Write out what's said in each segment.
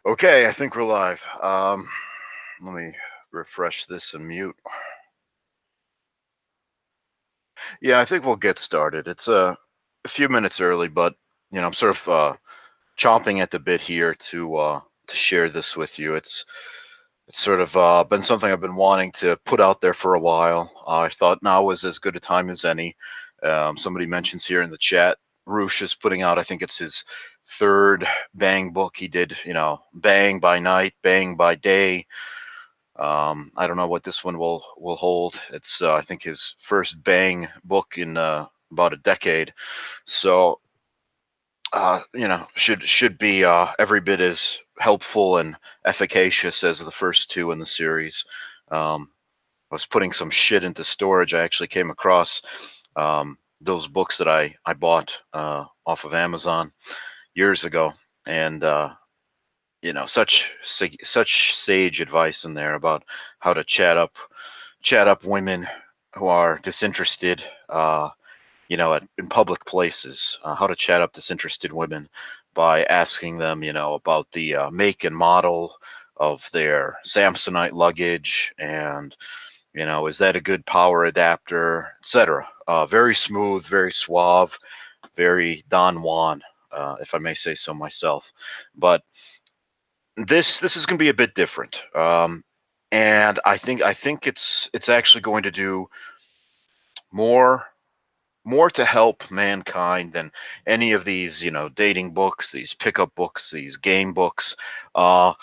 Okay, I think we're live. Let me refresh this and mute. Yeah, I think we'll get started. It's a few minutes early, but I'm sort of chomping at the bit here to share this with you. It's sort of been something I've been wanting to put out there for a while. I thought now was as good a time as any. Somebody mentions here in the chat, Roosh is putting out, I think it's his third Bang book. He did, Bang by night, Bang by day. I don't know what this one will hold. It's I think his first Bang book in about a decade. So should be every bit as helpful and efficacious as the first two in the series. I was putting some shit into storage. I actually came across those books that I bought off of Amazon years ago, and such sage advice in there about how to chat up women who are disinterested, in public places, how to chat up disinterested women by asking them, about the make and model of their Samsonite luggage, and is that a good power adapter, etc. Very smooth, very suave, very Don Juan, if I may say so myself. But this is going to be a bit different, and I think it's actually going to do more to help mankind than any of these dating books, these pickup books, these game books. Uh,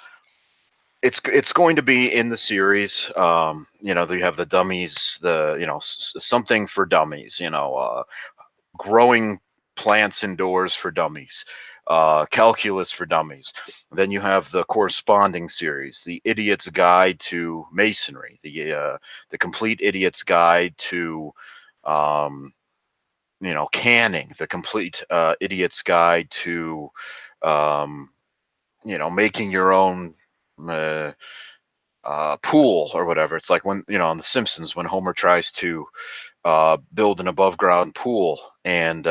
it's going to be in the series. You have the dummies, the something for dummies. Growing plants indoors for dummies, calculus for dummies. Then you have the corresponding series, the Idiot's Guide to Masonry, the Complete Idiot's Guide to canning, the Complete Idiot's Guide to making your own uh, pool or whatever. It's like when on The Simpsons when Homer tries to build an above ground pool, and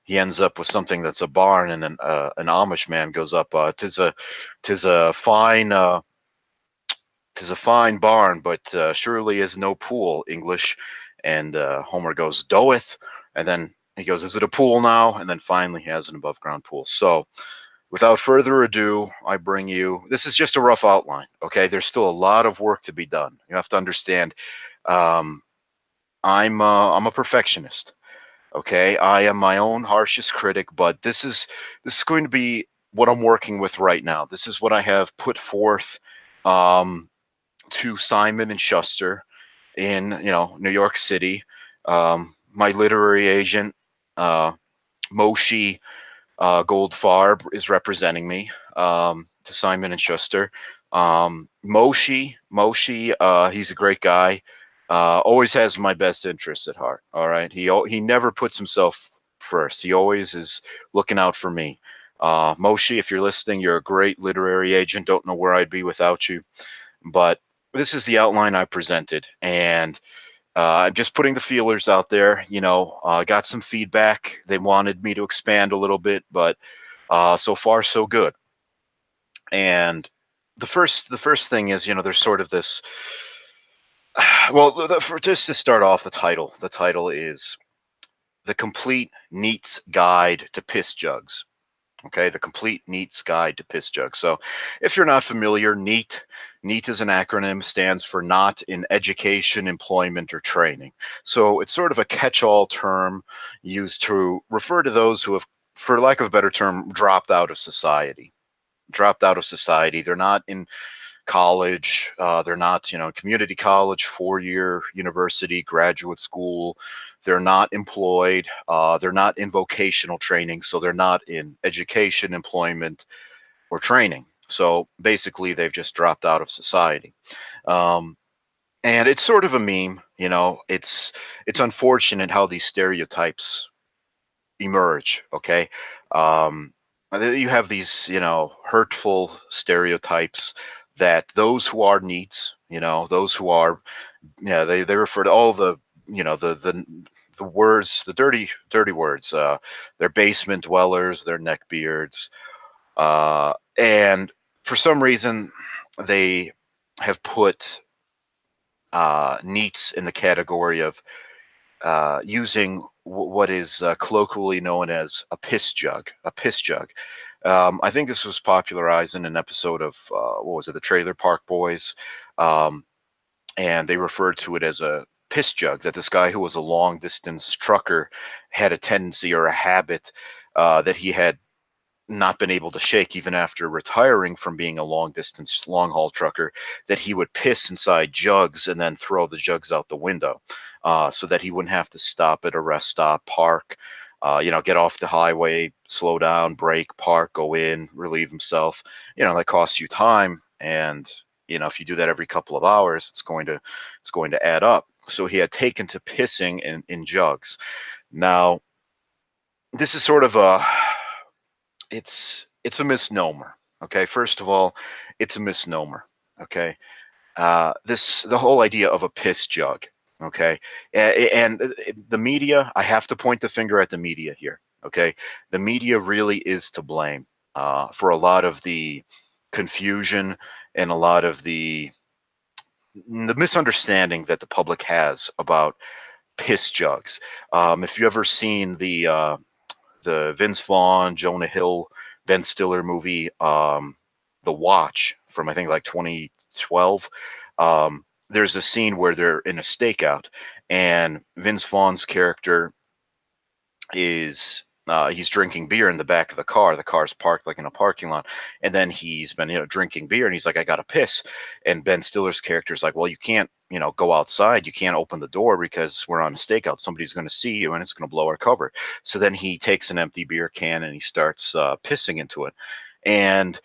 he ends up with something that's a barn, and an Amish man goes up. Tis a fine barn, but surely is no pool. English, and Homer goes doeth, and then he goes, "Is it a pool now?" And then finally he has an above ground pool. So, without further ado, I bring you. This is just a rough outline. Okay, there's still a lot of work to be done. You have to understand. Um, I'm a perfectionist. Okay, I am my own harshest critic, but this is going to be what I'm working with right now. This is what I have put forth um, to Simon and Schuster in New York City. My literary agent Moshe Goldfarb is representing me to Simon and Schuster. Moshe, he's a great guy. Always has my best interests at heart. All right, he never puts himself first. He always is looking out for me. Moshe, if you're listening, you're a great literary agent. Don't know where I'd be without you. But this is the outline I presented, and I'm just putting the feelers out there. Got some feedback. They wanted me to expand a little bit, but so far so good. And the first thing is, there's sort of this. Well, just to start off, the title. The title is "The Complete NEET's Guide to Piss Jugs." Okay, the Complete NEET's Guide to Piss Jugs. So, if you're not familiar, NEET is an acronym, stands for Not in Education, Employment, or Training. So it's sort of a catch-all term used to refer to those who have, for lack of a better term, dropped out of society. Dropped out of society. They're not in college. They're not, community college, 4-year university, graduate school. They're not employed. They're not in vocational training. So they're not in education, employment, or training. So basically, they've just dropped out of society. Um, and it's sort of a meme. It's unfortunate how these stereotypes emerge. Okay. Um, you have these, hurtful stereotypes that those who are neats, those who are, they refer to all the, the words, the dirty words, they're basement dwellers, they're neckbeards, And for some reason, they have put NEETs in the category of using what is colloquially known as a piss jug. A piss jug. I think this was popularized in an episode of what was it, the Trailer Park Boys, and they referred to it as a piss jug. That this guy who was a long distance trucker had a tendency or a habit that he had not been able to shake even after retiring from being a long distance long haul trucker, that he would piss inside jugs and then throw the jugs out the window, so that he wouldn't have to stop at a rest stop, park, get off the highway, slow down, brake, park, go in, relieve himself. That costs you time, and if you do that every couple of hours, it's going to add up. So he had taken to pissing in jugs. Now, this is sort of it's a misnomer. Okay, first of all, it's a misnomer. Okay, the whole idea of a piss jug. Okay, and the media. I have to point the finger at the media here. Okay, the media really is to blame for a lot of the confusion and a lot of the misunderstanding that the public has about piss jugs. If you ever seen the Vince Vaughn, Jonah Hill, Ben Stiller movie, The Watch, from I think like 2012. There's a scene where they're in a stakeout, and Vince Vaughn's character is he's drinking beer in the back of the car. The car's parked like in a parking lot, and then he's been drinking beer, and he's like, I gotta piss. And Ben Stiller's character is like, well, you can't go outside. You can't open the door because we're on a stakeout. Somebody's going to see you, and it's going to blow our cover. So then he takes an empty beer can and he starts pissing into it. And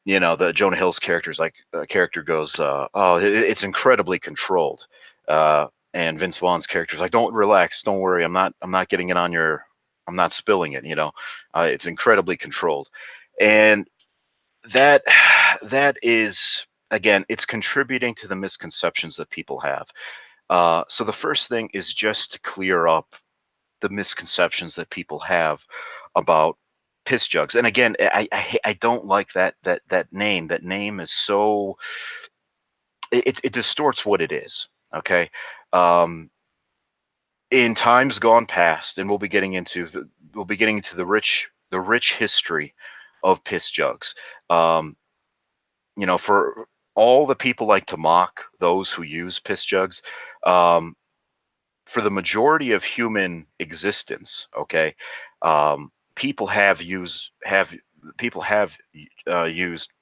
the Jonah Hill's character goes, oh, it's incredibly controlled. And Vince Vaughn's character is like, don't relax, don't worry, I'm not getting it on your, I'm not spilling it. It's incredibly controlled, and that that is, again, it's contributing to the misconceptions that people have. So the first thing is just to clear up the misconceptions that people have about piss jugs. And again, I don't like that name. That name is so, it distorts what it is. Okay. Um, in times gone past, and we'll be getting into the rich history of piss jugs. Um, for all the people like to mock those who use piss jugs, um, for the majority of human existence, okay, people have used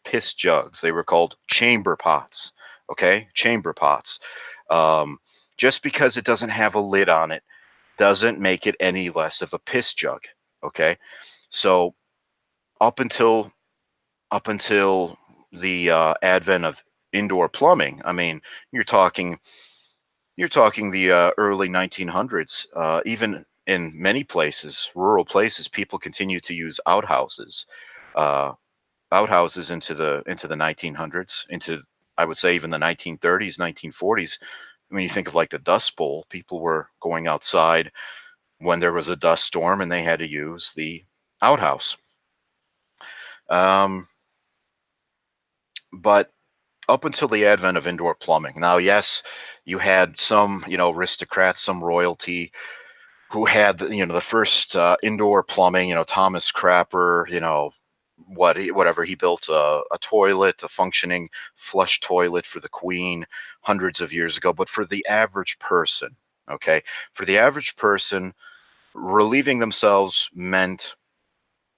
piss jugs. They were called chamber pots. Okay, chamber pots. Um, just because it doesn't have a lid on it doesn't make it any less of a piss jug. Okay, so up until up until the advent of indoor plumbing, I mean, you're talking the early 1900s. Even in many places, rural places, people continue to use outhouses. Uh, Outhouses into the 1900s, into, I would say, even the 1930s, 1940s. When you think of like the Dust Bowl, people were going outside when there was a dust storm and they had to use the outhouse. Um, but up until the advent of indoor plumbing, now, yes, you had some, aristocrats, some royalty who had the first indoor plumbing. Thomas Crapper. Whatever, he built a toilet, a functioning flush toilet for the Queen hundreds of years ago. But for the average person, okay, for the average person, relieving themselves meant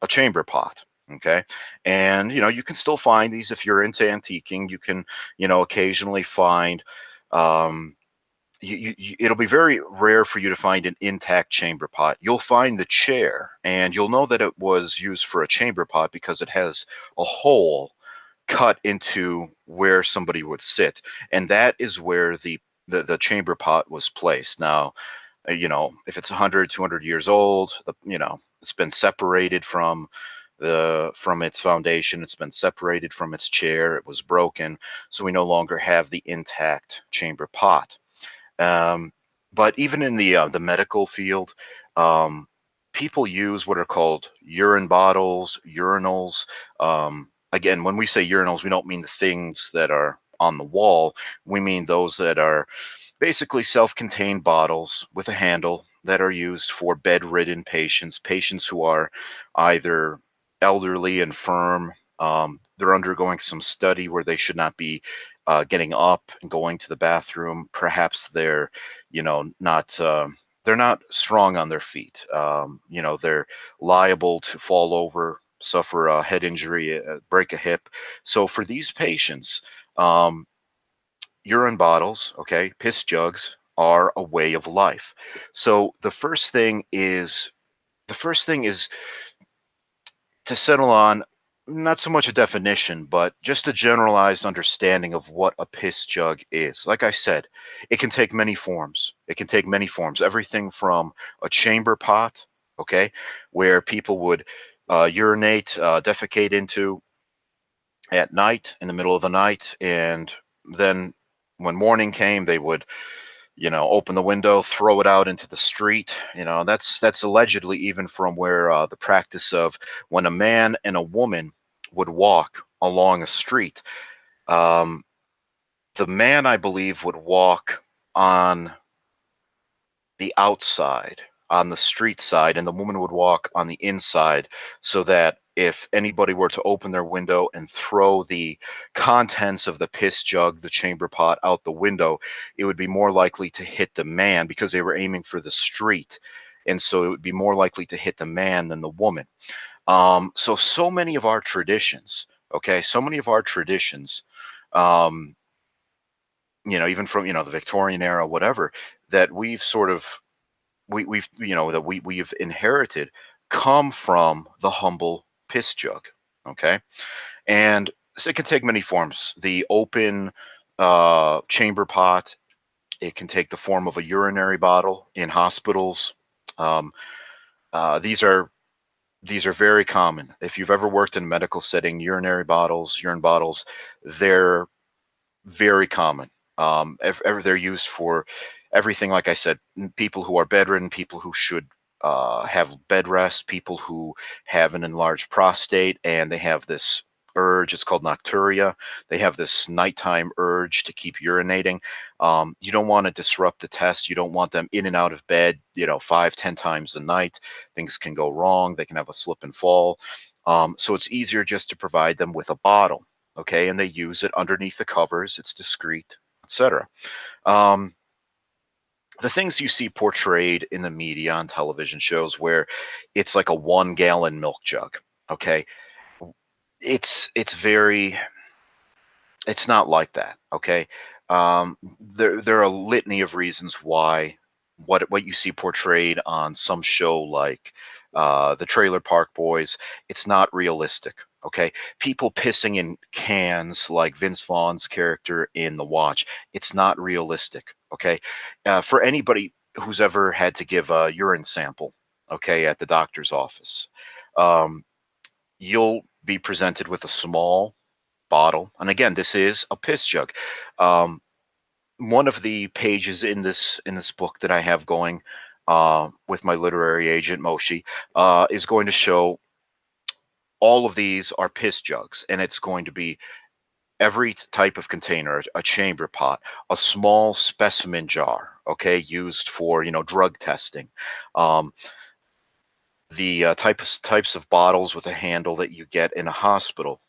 a chamber pot. Okay, and you can still find these if you're into antiquing. You can occasionally find. Um, it'll be very rare for you to find an intact chamber pot. You'll find the chair, and you'll know that it was used for a chamber pot because it has a hole cut into where somebody would sit, and that is where the chamber pot was placed. Now, if it's 100, 200 years old, it's been separated from its foundation. It's been separated from its chair. It was broken, so we no longer have the intact chamber pot. Um, but even in the medical field, um, people use what are called urine bottles, urinals. again, when we say urinals, we don't mean the things that are on the wall. We mean those that are basically self-contained bottles with a handle that are used for bedridden patients, patients who are either elderly, infirm, they're undergoing some study where they should not be getting up and going to the bathroom. Perhaps they're, not. They're not strong on their feet. They're liable to fall over, suffer a head injury, break a hip. So for these patients, urine bottles, okay, piss jugs are a way of life. So the first thing is to settle on not so much a definition, but just a generalized understanding of what a piss jug is. Like I said, it can take many forms. It can take many forms. Everything from a chamber pot, okay, where people would urinate, defecate into at night, in the middle of the night, and then when morning came, they would open the window, throw it out into the street. That's allegedly even from where the practice of when a man and a woman would walk along a street. Um, the man, I believe, would walk on the outside, on the street side, and the woman would walk on the inside, so that if anybody were to open their window and throw the contents of the piss jug, the chamber pot, out the window, it would be more likely to hit the man because they were aiming for the street. And so it would be more likely to hit the man than the woman. So many of our traditions, okay, so many of our traditions, um, even from, the Victorian era, whatever, that we've sort of we've that we've inherited come from the humble piss jug, okay, and so it can take many forms. The open chamber pot, it can take the form of a urinary bottle in hospitals. um, these are very common. If you've ever worked in a medical setting, urinary bottles, urine bottles, they're very common. They're used for everything. Like I said, people who are bedridden, people who should have bed rest, people who have an enlarged prostate, and they have this urge. It's called nocturia. They have this nighttime urge to keep urinating. You don't want to disrupt the test. You don't want them in and out of bed, 5, 10 times a night. Things can go wrong. They can have a slip and fall. So it's easier just to provide them with a bottle, okay, and they use it underneath the covers. It's discreet, etc. Um, the things you see portrayed in the media on television shows where it's like a 1 gallon milk jug, okay, it's it's not like that, okay. There are a litany of reasons why what you see portrayed on some show like the Trailer Park Boys, it's not realistic, okay. People pissing in cans like Vince Vaughn's character in The Watch, it's not realistic, okay. For anybody who's ever had to give a urine sample, okay, at the doctor's office, um, you'll be presented with a small bottle. And again, this is a piss jug. Um, One of the pages in this book that I have going with my literary agent Moshi is going to show all of these are piss jugs, and it's going to be every type of container: a chamber pot, a small specimen jar, okay, used for drug testing. Um, the types of bottles with a handle that you get in a hospital.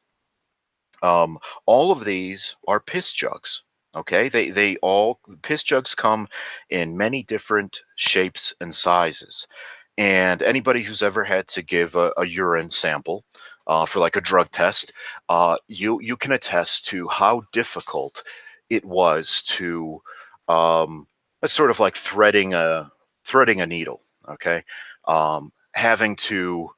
All of these are piss jugs. Okay, they all piss jugs come in many different shapes and sizes. And anybody who's ever had to give a urine sample for like a drug test, you can attest to how difficult it was to it's sort of like threading a needle. Okay, having to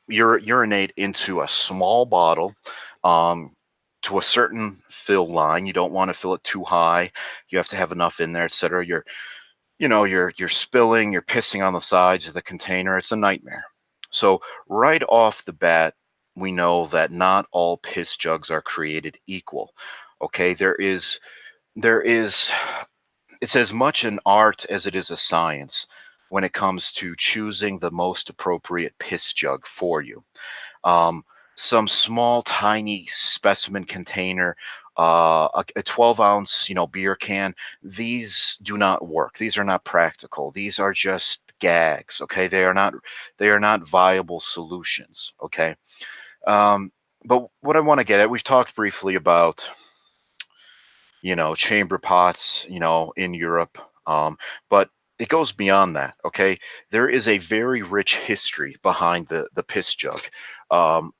urinate into a small bottle to a certain fill line. You don't want to fill it too high. You have to have enough in there, etc. You're spilling, you're pissing on the sides of the container. It's a nightmare. So right off the bat, we know that not all piss jugs are created equal. Okay, there is it's as much an art as it is a science when it comes to choosing the most appropriate piss jug for you. Um, some small, tiny specimen container, a 12 ounce, beer can. These do not work. These are not practical. These are just gags. Okay, they are not viable solutions. Okay, um, but what I want to get at, we've talked briefly about, chamber pots, in Europe, but it goes beyond that. Okay, there is a very rich history behind the piss jug. Um,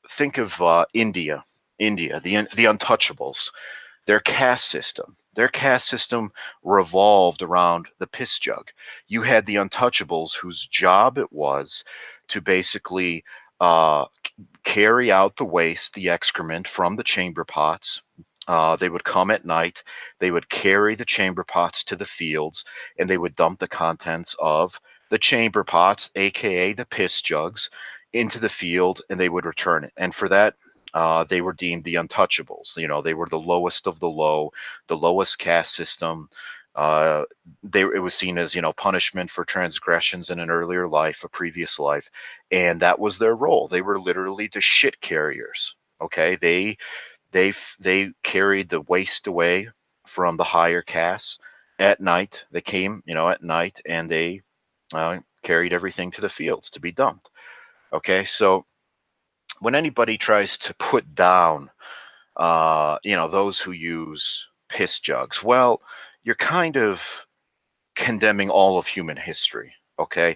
think of India, the Untouchables, their caste system. Their caste system revolved around the piss jug. You had the Untouchables, whose job it was to basically carry out the waste, the excrement from the chamber pots. They would come at night, they would carry the chamber pots to the fields, and they would dump the contents of the chamber pots, aka the piss jugs, into the field, and they would return it. And for that, they were deemed the untouchables. They were the lowest of the low, the lowest caste system. Uh, it was seen as punishment for transgressions in an earlier life, a previous life, and that was their role. They were literally the shit carriers. Okay, they carried the waste away from the higher castes at night. They came, at night, and they carried everything to the fields to be dumped. Okay, so when anybody tries to put down, those who use piss jugs, well, you're kind of condemning all of human history. Okay,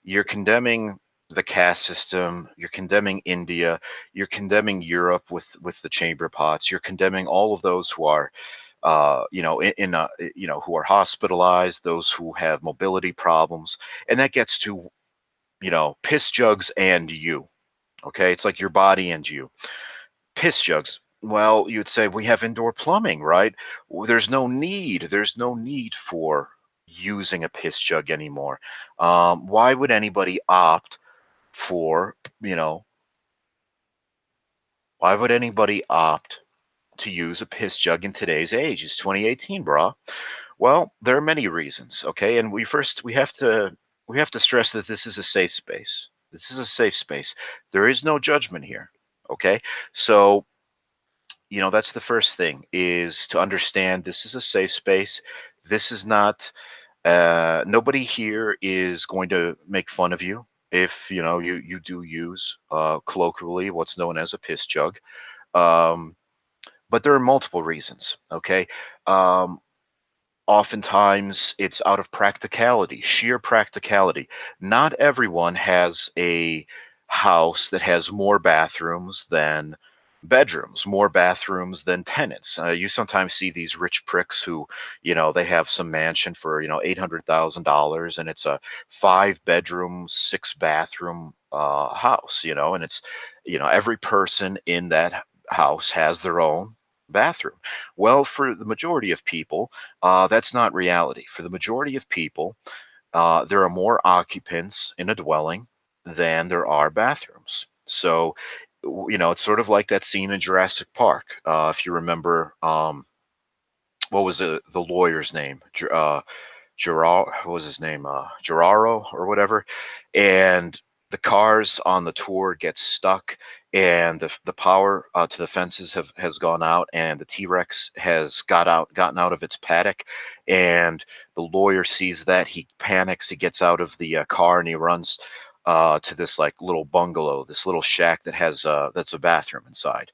you're condemning the caste system, you're condemning India, you're condemning Europe with the chamber pots, you're condemning all of those who are who are hospitalized, those who have mobility problems, and that gets to piss jugs and you. Okay, it's like your body and you. Piss jugs, well, you'd say we have indoor plumbing, right? There's no need for using a piss jug anymore. Why would anybody opt for, why would anybody opt to use a piss jug in today's age? It's 2018, brah. Well, there are many reasons, okay? And we have to stress that this is a safe space. This is a safe space. There is no judgment here, okay? So, that's the first thing, is to understand this is a safe space. This is not nobody here is going to make fun of you if you do use colloquially what's known as a piss jug. Um, but there are multiple reasons. Okay, um, oftentimes it's out of practicality, sheer practicality. Not everyone has a house that has more bathrooms than bedrooms, more bathrooms than tenants. You sometimes see these rich pricks who, they have some mansion for, $800,000, and it's a 5 bedroom, 6 bathroom house, and it's, every person in that house has their own bathroom. Well, for the majority of people, that's not reality. For the majority of people, there are more occupants in a dwelling than there are bathrooms. So, it's sort of like that scene in Jurassic Park. If you remember, what was the lawyer's name? Gerard, what was his name? Geraro or whatever. And the cars on the tour get stuck, and the power to the fences has gone out, and the T-Rex has gotten out of its paddock, and the lawyer sees that. He panics. He gets out of the car, and he runs to this like little bungalow, this little shack that has that's a bathroom inside,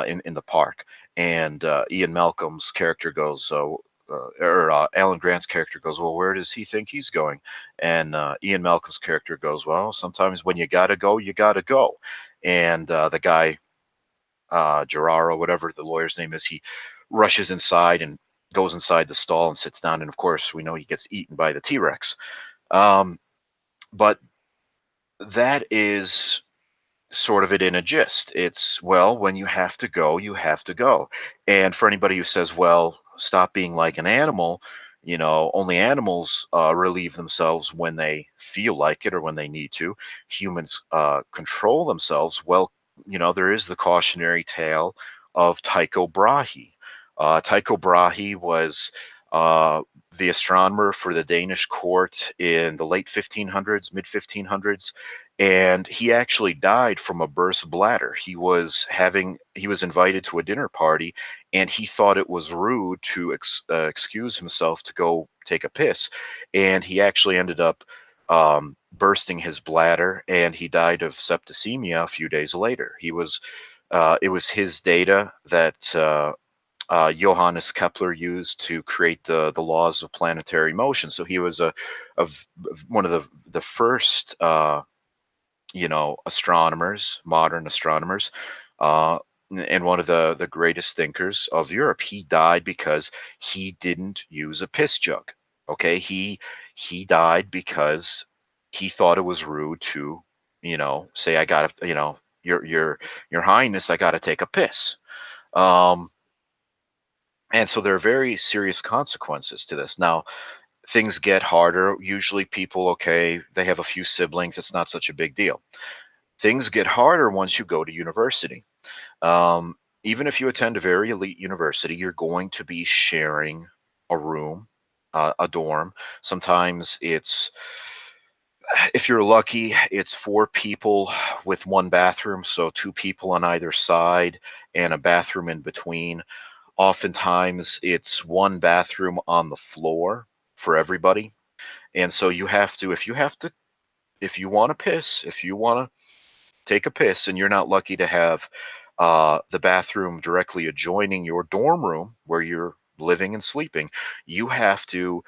in the park. And Ian Malcolm's character goes, Alan Grant's character goes, well, where does he think he's going? And Ian Malcolm's character goes, well, sometimes when you gotta go, you gotta go. And the guy, Geraro, whatever the lawyer's name is, he rushes inside and goes inside the stall and sits down. And of course, we know he gets eaten by the T-Rex. But that is sort of it in a gist. It's, well, when you have to go, you have to go. And for anybody who says, well, stop being like an animal, only animals relieve themselves when they feel like it or when they need to. Humans control themselves. Well, there is the cautionary tale of Tycho Brahe. Tycho Brahe was uh, the astronomer for the Danish court in the late 1500s, mid 1500s, and he actually died from a burst bladder. He was invited to a dinner party, and he thought it was rude to excuse himself to go take a piss, and he actually ended up bursting his bladder, and he died of septicemia a few days later. It was his data that Johannes Kepler used to create the laws of planetary motion. So he was one of the first astronomers, modern astronomers, uh, and one of the greatest thinkers of Europe. He died because he didn't use a piss jug. Okay, he died because he thought it was rude to, say I got to, your Highness, I got to take a piss. Um, and so there are very serious consequences to this. Now, things get harder. Usually, people, okay, they have a few siblings. It's not such a big deal. Things get harder once you go to university. Um, Even if you attend a very elite university, you're going to be sharing a room, a dorm. Sometimes if you're lucky, it's four people with one bathroom, so two people on either side and a bathroom in between. Oftentimes, it's one bathroom on the floor for everybody. And so if you want to piss, if you want to take a piss and you're not lucky to have the bathroom directly adjoining your dorm room where you're living and sleeping, you have to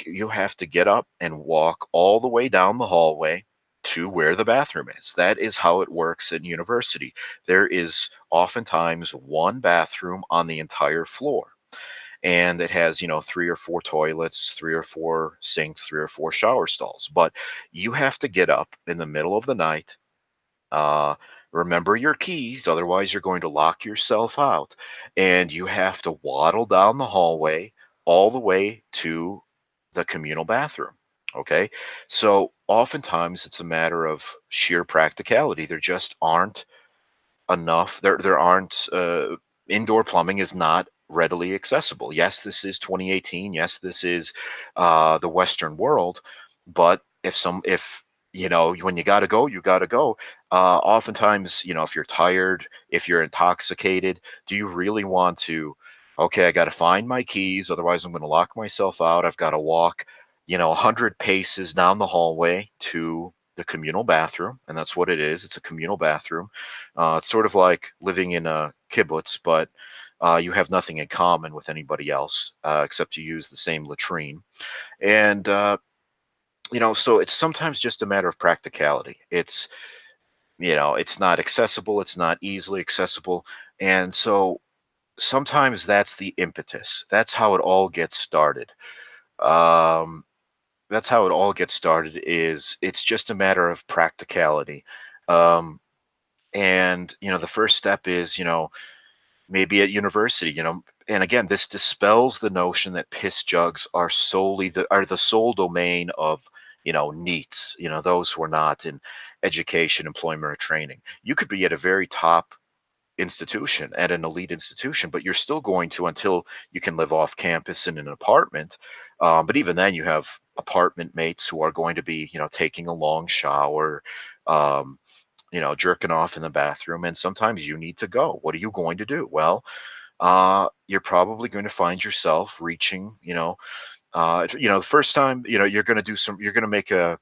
you have to get up and walk all the way down the hallway to where the bathroom is. That is how it works in university. There is oftentimes one bathroom on the entire floor, and it has, three or four toilets, three or four sinks, three or four shower stalls. But you have to get up in the middle of the night. uh, Remember your keys, otherwise you're going to lock yourself out, and you have to waddle down the hallway all the way to the communal bathroom. Okay, so oftentimes it's a matter of sheer practicality. There just aren't enough. There aren't indoor plumbing is not readily accessible. Yes, this is 2018. Yes, this is the Western world. But if when you got to go, you got to go. Oftentimes, if you're tired, if you're intoxicated, do you really want to? Okay, I got to find my keys, otherwise I'm going to lock myself out. I've got to walk, 100 paces down the hallway to the communal bathroom, and that's what it is. It's a communal bathroom. It's sort of like living in a kibbutz, but you have nothing in common with anybody else except you use the same latrine. And so it's sometimes just a matter of practicality. It's not accessible. It's not easily accessible, and so sometimes that's the impetus. That's how it all gets started. Um, that's how it all gets started. Is it's just a matter of practicality. Um, and the first step is maybe at university, and again, this dispels the notion that piss jugs are the sole domain of NEETs, those who are not in education, employment, or training. You could be at a very top institution, at an elite institution, but you're still going to, until you can live off campus in an apartment. But even then, you have apartment mates who are going to be taking a long shower, um, jerking off in the bathroom, and sometimes you need to go. What are you going to do? Well, you're probably going to find yourself reaching, the first time, you're going to do some, you're going to make a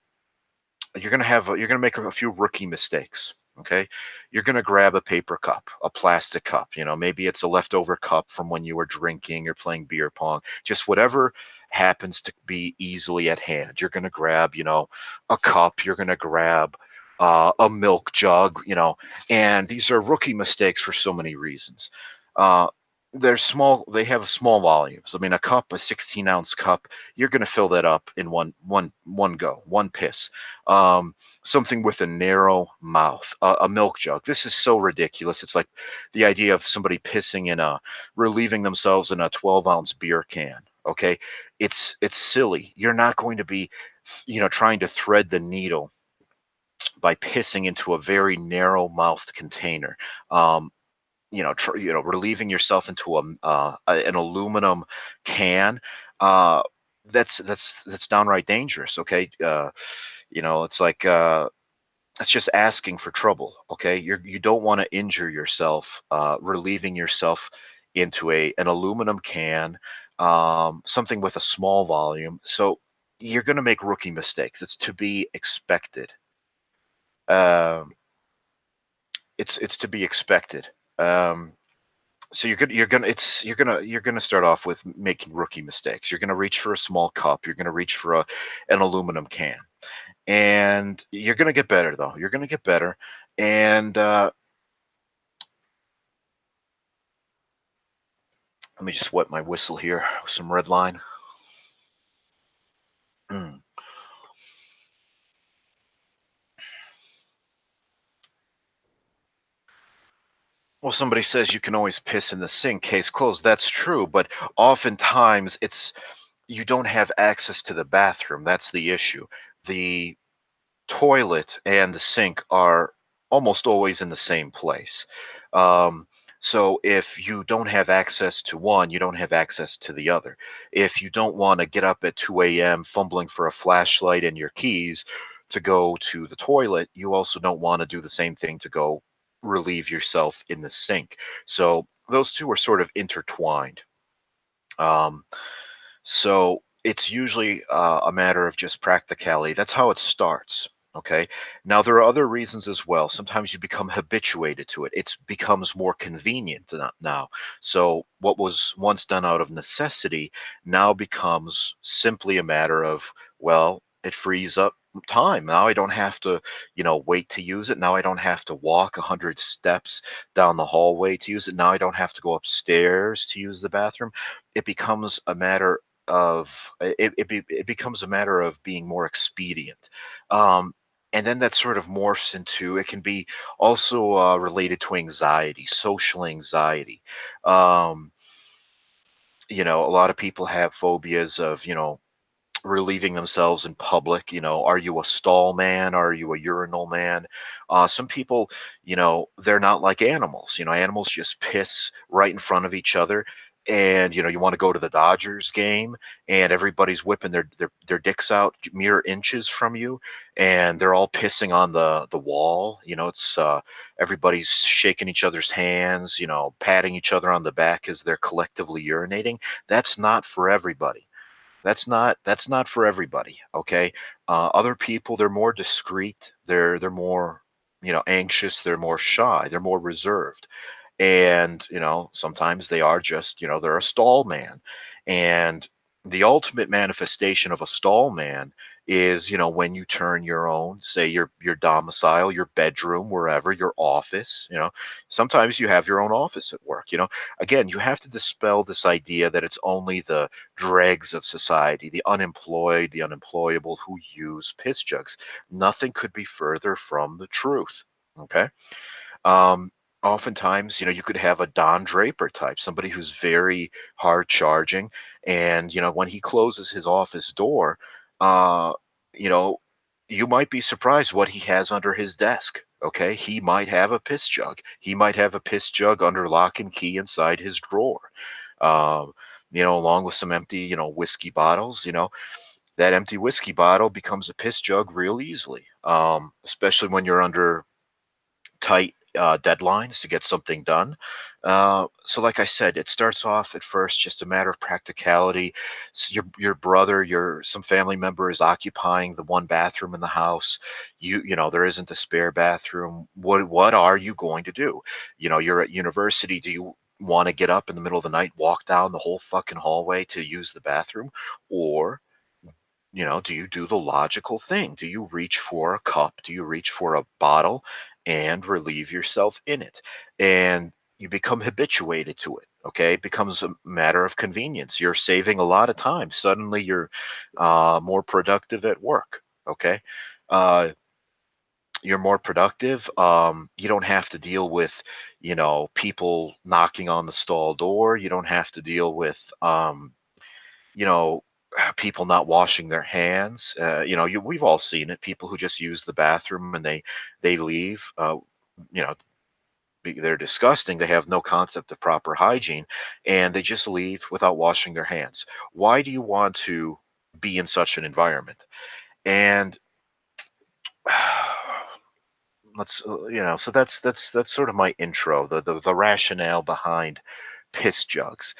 few rookie mistakes. Okay. You're going to grab a paper cup, a plastic cup, maybe it's a leftover cup from when you were drinking or playing beer pong, just whatever happens to be easily at hand. You're going to grab, a cup, you're going to grab a milk jug, and these are rookie mistakes for so many reasons. Uh, they're small, they have small volumes. I mean, a cup, a 16-ounce cup, you're going to fill that up in one go, one piss. Something with a narrow mouth, a milk jug. This is so ridiculous. It's like the idea of somebody relieving themselves in a 12-ounce beer can. Okay, it's silly. You're not going to be, trying to thread the needle by pissing into a very narrow mouthed container. Um, relieving yourself into an aluminum can, uh, that's downright dangerous. Okay, it's like it's just asking for trouble. Okay, you don't want to injure yourself relieving yourself into a an aluminum can, something with a small volume. So you're going to make rookie mistakes. It's to be expected. Um, it's to be expected. Um, so you're gonna start off with making rookie mistakes. You're gonna reach for a small cup. You're gonna reach for an aluminum can, and you're gonna get better though. You're gonna get better, and let me just wet my whistle here with some red line. Mm. Well, somebody says you can always piss in the sink, case closed. That's true, but oftentimes you don't have access to the bathroom. That's the issue. The toilet and the sink are almost always in the same place. Um, so if you don't have access to one, you don't have access to the other. If you don't want to get up at 2 a.m. fumbling for a flashlight and your keys to go to the toilet, you also don't want to do the same thing to go relieve yourself in the sink. So those two are sort of intertwined. Um, so it's usually a matter of just practicality. That's how it starts. Okay. Now there are other reasons as well. Sometimes you become habituated to it. It becomes more convenient now. So what was once done out of necessity now becomes simply a matter of, well, it frees up time. Now I don't have to, wait to use it. Now I don't have to walk 100 steps down the hallway to use it. Now I don't have to go upstairs to use the bathroom. It becomes a matter of it becomes a matter of being more expedient. Um, and then that sort of morphs into it can be also related to anxiety, social anxiety. Um, a lot of people have phobias of, relieving themselves in public. Are you a stall man? Are you a urinal man? Some people, they're not like animals. Animals just piss right in front of each other. And you want to go to the Dodgers game, and everybody's whipping their dicks out mere inches from you, and they're all pissing on the wall. It's everybody's shaking each other's hands, patting each other on the back as they're collectively urinating. That's not for everybody. That's not for everybody. Okay. Other people, they're more discreet. They're more, anxious. They're more shy. They're more reserved. And sometimes they are just, they're a stall man. And the ultimate manifestation of a stall man is, when you turn your own, say your domicile, your bedroom, wherever, your office. Sometimes you have your own office at work. Again, you have to dispel this idea that it's only the dregs of society, the unemployed, the unemployable, who use piss jugs. Nothing could be further from the truth. Okay. Um, Oftentimes, you could have a Don Draper type, somebody who's very hard charging, and when he closes his office door, uh, you know, you might be surprised what he has under his desk. Okay, he might have a piss jug. He might have a piss jug under lock and key inside his drawer. Um, along with some empty, whiskey bottles. That empty whiskey bottle becomes a piss jug real easily, especially when you're under tight deadlines to get something done. So, like I said, it starts off at first just a matter of practicality. Your brother, some family member is occupying the one bathroom in the house. There isn't a spare bathroom. What are you going to do? You're at university. Do you want to get up in the middle of the night, walk down the whole fucking hallway to use the bathroom, or do you do the logical thing? Do you reach for a cup? Do you reach for a bottle and relieve yourself in it? And you become habituated to it. Okay. It becomes a matter of convenience. You're saving a lot of time. Suddenly you're more productive at work. Okay. Uh, you're more productive. You don't have to deal with, people knocking on the stall door. You don't have to deal with, you know, people not washing their hands. We've all seen it. People who just use the bathroom and they leave. You know, they're disgusting. They have no concept of proper hygiene, and they just leave without washing their hands. Why do you want to be in such an environment? And let's so that's sort of my intro, the rationale behind piss jugs.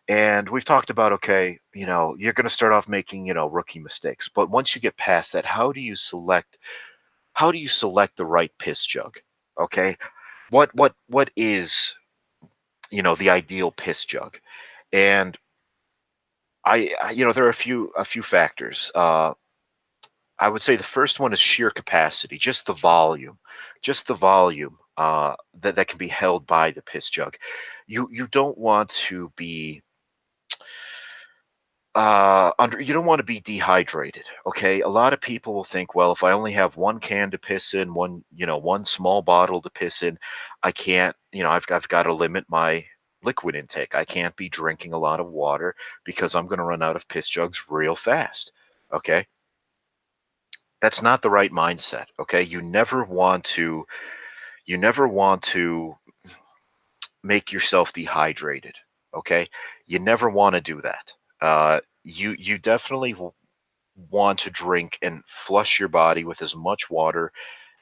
And we've talked about, okay, you're going to start off making, rookie mistakes, but once you get past that, how do you select the right piss jug? Okay, what is, the ideal piss jug? And there are a few factors. I would say the first one is sheer capacity, just the volume that can be held by the piss jug. You don't want to be you don't want to be dehydrated. Okay, a lot of people will think, well, if I only have one can to piss in, one small bottle to piss in, I can't, I've got to limit my liquid intake. I can't be drinking a lot of water because I'm going to run out of piss jugs real fast. Okay, that's not the right mindset. Okay, you never want to make yourself dehydrated. Okay, you never want to do that. You definitely want to drink and flush your body with as much water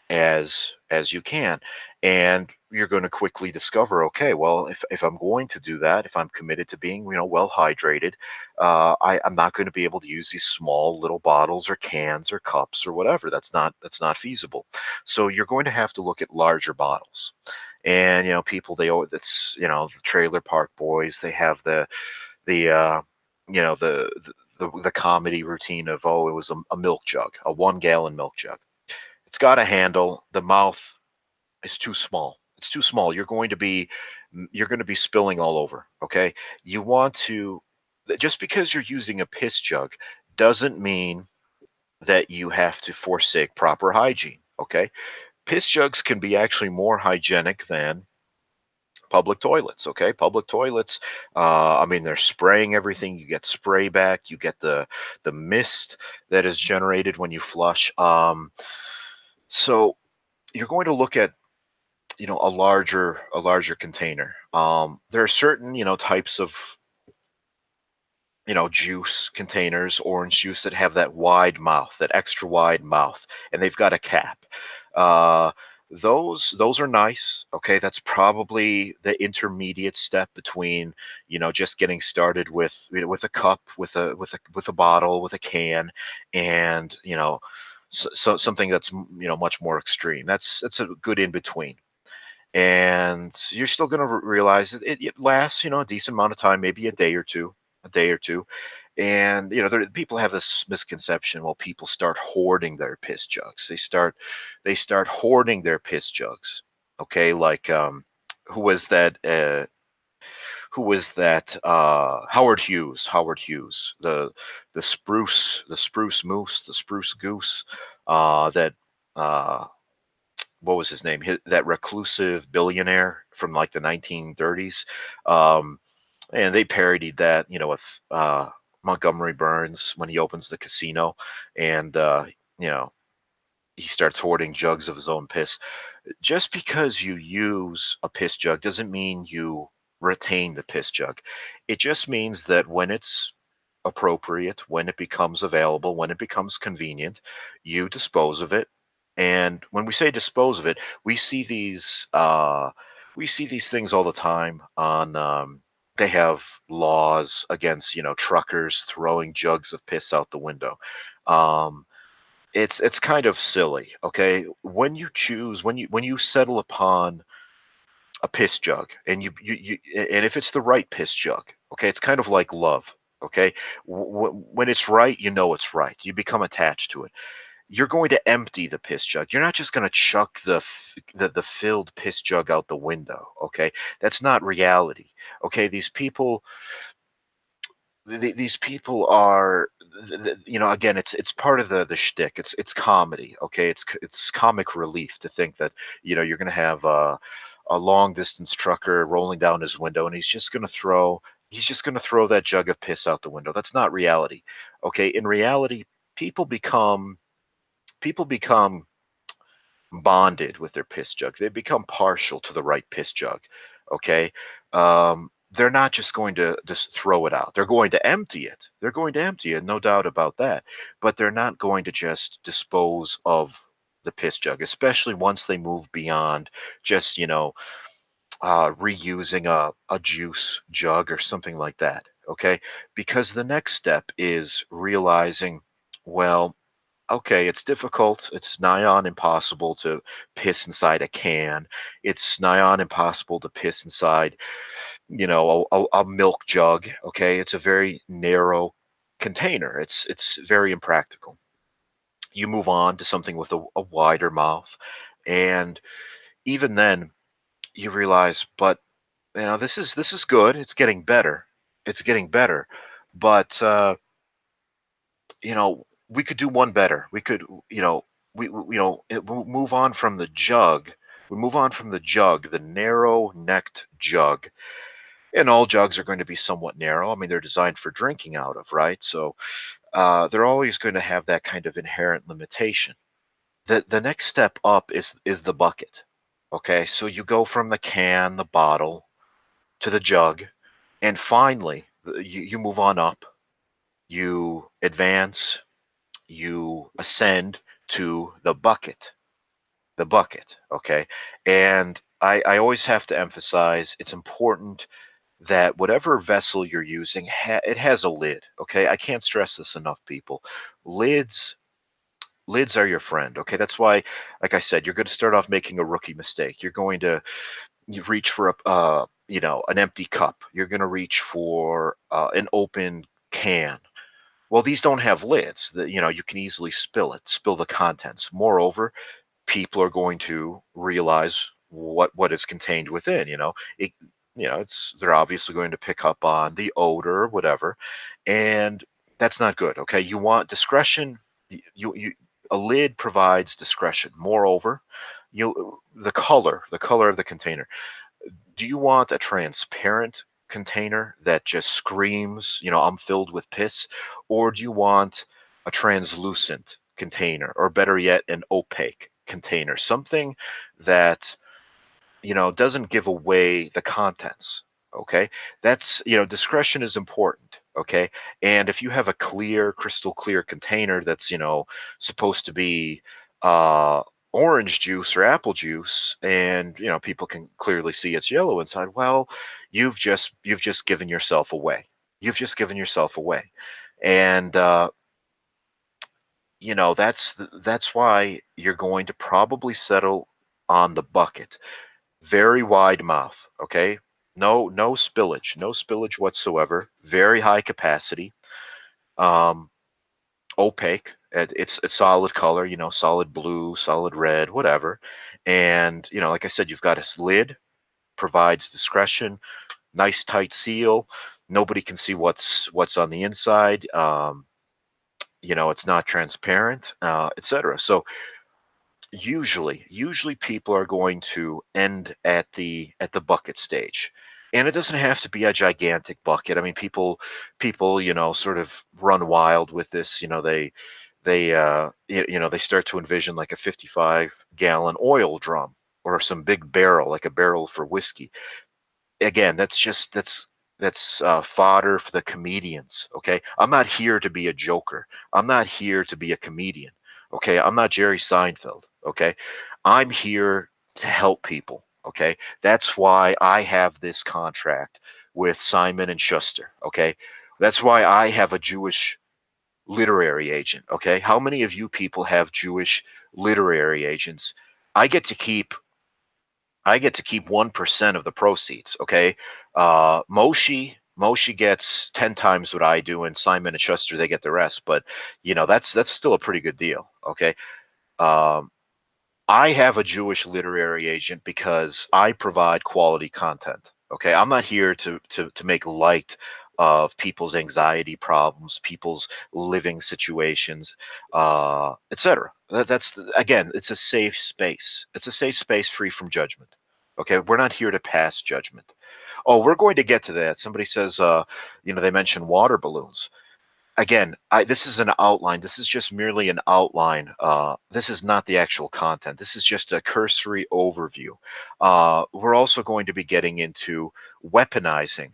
as you can. And you're going to quickly discover, okay, well, if I'm going to do that, if I'm committed to being, well hydrated, I'm not going to be able to use these small little bottles or cans or cups or whatever. That's not feasible. So you're going to have to look at larger bottles. And people, they always, it's, the trailer park boys, they have the the comedy routine of, oh, it was a milk jug, a 1 gallon milk jug. It's got a handle. The mouth is too small. It's too small. You're going to be spilling all over. Okay, you want to, just because you're using a piss jug doesn't mean that you have to forsake proper hygiene. Okay, piss jugs can be actually more hygienic than public toilets. Okay, public toilets, I mean, they're spraying everything. You get spray back, you get the mist that is generated when you flush. So you're going to look at, a larger container. There are certain, types of, juice containers, orange juice, that have that wide mouth, that extra wide mouth, and they've got a cap. Uh, those are nice. Okay, that's probably the intermediate step between, just getting started with a cup, with a bottle, with a can, and so something that's much more extreme. That's a good in between. And you're still going to realize it lasts, a decent amount of time, maybe a day or two. And people have this misconception. Well, people start hoarding their piss jugs. They start hoarding their piss jugs. Okay, like, who was that? Howard Hughes, the spruce moose, the spruce goose. That what was his name? That reclusive billionaire from like the 1930s. Um, and they parodied that, with Montgomery Burns when he opens the casino, and you know he starts hoarding jugs of his own piss. Just because you use a piss jug doesn't mean you retain the piss jug. It just means that when it's appropriate, when it becomes available, when it becomes convenient, you dispose of it. And when we say dispose of it, we see these things all the time on. They have laws against, truckers throwing jugs of piss out the window. Um, it's kind of silly. Okay, when you settle upon a piss jug, and and if it's the right piss jug, okay, it's kind of like love. Okay, when it's right, it's right. You become attached to it. You're going to empty the piss jug. You're not just going to chuck the filled piss jug out the window. Okay, that's not reality. Okay, these people are, again, it's part of the shtick. It's comedy. Okay, it's comic relief to think that, you're going to have a long distance trucker rolling down his window, and he's just going to throw that jug of piss out the window. That's not reality. Okay, in reality, people become people become bonded with their piss jug. They become partial to the right piss jug. Okay. They're not just going to just throw it out. They're going to empty it. They're going to empty it, no doubt about that. But they're not going to just dispose of the piss jug, especially once they move beyond just, reusing a juice jug or something like that. Okay. Because the next step is realizing, well, okay, it's difficult. It's nigh on impossible to piss inside a can. It's nigh on impossible to piss inside, a milk jug. Okay, it's a very narrow container. It's very impractical. You move on to something with a wider mouth, and even then, you realize, but this is good. It's getting better. It's getting better, but we could do one better. We could, we move on from the jug. We move on from the jug, the narrow-necked jug. And all jugs are going to be somewhat narrow. I mean, they're designed for drinking out of, right? So they're always going to have that kind of inherent limitation. The next step up is the bucket. Okay, so you go from the can, the bottle, to the jug, and finally you move on up. You advance, you ascend to the bucket. The bucket, okay? And I always have to emphasize it's important that whatever vessel you're using, it has a lid, okay? I can't stress this enough, people. Lids lids are your friend, okay? That's why, like I said, you're going to start off making a rookie mistake. You're going to you reach for an empty cup. You're going to reach for an open can. Well, these don't have lids. You can easily spill the contents. Moreover, people are going to realize what is contained within. They're obviously going to pick up on the odor or whatever, and that's not good. Okay, you want discretion. You A lid provides discretion. Moreover, the color of the container. Do you want a transparent container that just screams, I'm filled with piss, or do you want a translucent container, or better yet, an opaque container, something that doesn't give away the contents? Okay, that's discretion is important. Okay, and if you have a crystal clear container that's supposed to be uh orange juice or apple juice, and people can clearly see it's yellow inside, well, you've just given yourself away. You've just given yourself away. And that's why you're going to probably settle on the bucket. Very wide mouth, okay? No spillage, no spillage whatsoever. Very high capacity. Um, Opaque. It's a solid color, solid blue, solid red, whatever. And like I said, you've got a lid, provides discretion, nice tight seal. Nobody can see what's on the inside. It's not transparent, etc. So usually people are going to end at the bucket stage, and it doesn't have to be a gigantic bucket. I mean, people sort of run wild with this. They start to envision like a 55-gallon oil drum, or some big barrel, like a barrel for whiskey. Again, that's fodder for the comedians. Okay, I'm not here to be a joker. I'm not here to be a comedian. Okay, I'm not Jerry Seinfeld. Okay, I'm here to help people. Okay, that's why I have this contract with Simon and Schuster. Okay, that's why I have a Jewish literary agent. Okay, how many of you people have Jewish literary agents? I get to keep I get to keep 1% of the proceeds. Okay. Moshe gets 10 times what I do, and Simon and Schuster, they get the rest. But that's still a pretty good deal. Okay. Um, I have a Jewish literary agent because I provide quality content. Okay, I'm not here to make light of people's anxiety problems, people's living situations, etc. That's again, it's a safe space. It's a safe space free from judgment. Okay, we're not here to pass judgment. Oh, we're going to get to that. Somebody says, they mentioned water balloons. again, this is an outline. This is just merely an outline. This is not the actual content. This is just a cursory overview. We're also going to be getting into weaponizing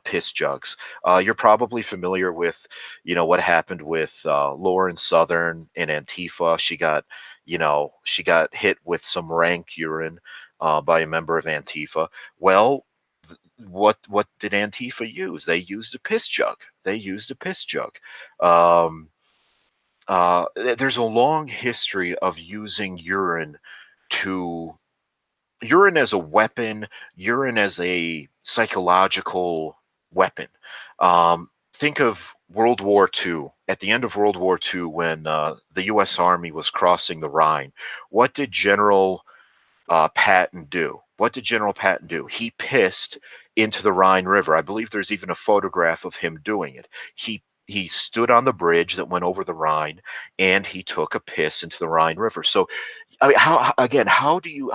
piss jugs. You're probably familiar with, what happened with Lauren Southern in Antifa. She got hit with some rank urine by a member of Antifa. Well, what did Antifa use? They used a piss jug. They used a piss jug. Um, there's a long history of using to urine as a weapon, urine as a psychological weapon. Think of World War II. At the end of World War II, when the U.S. Army was crossing the Rhine, what did Patton do? What did General Patton do? He pissed into the Rhine River. I believe there's even a photograph of him doing it. He stood on the bridge that went over the Rhine, and he took a piss into the Rhine River. So, I mean, how do you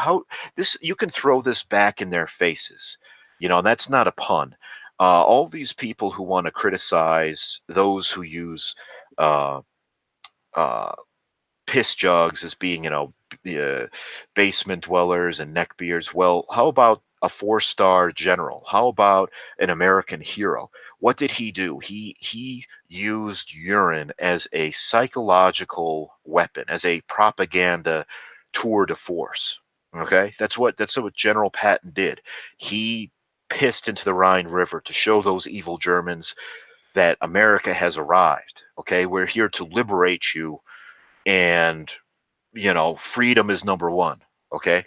this? You can throw this back in their faces, and that's not a pun. All these people who want to criticize those who use uh, uh, piss jugs as being, basement dwellers and neckbeards. Well, how about a four-star general? How about an American hero? What did he do? He used urine as a psychological weapon, as a propaganda tour de force. Okay, that's what General Patton did. He pissed into the Rhine River to show those evil Germans that America has arrived. Okay, we're here to liberate you, and freedom is number one. Okay.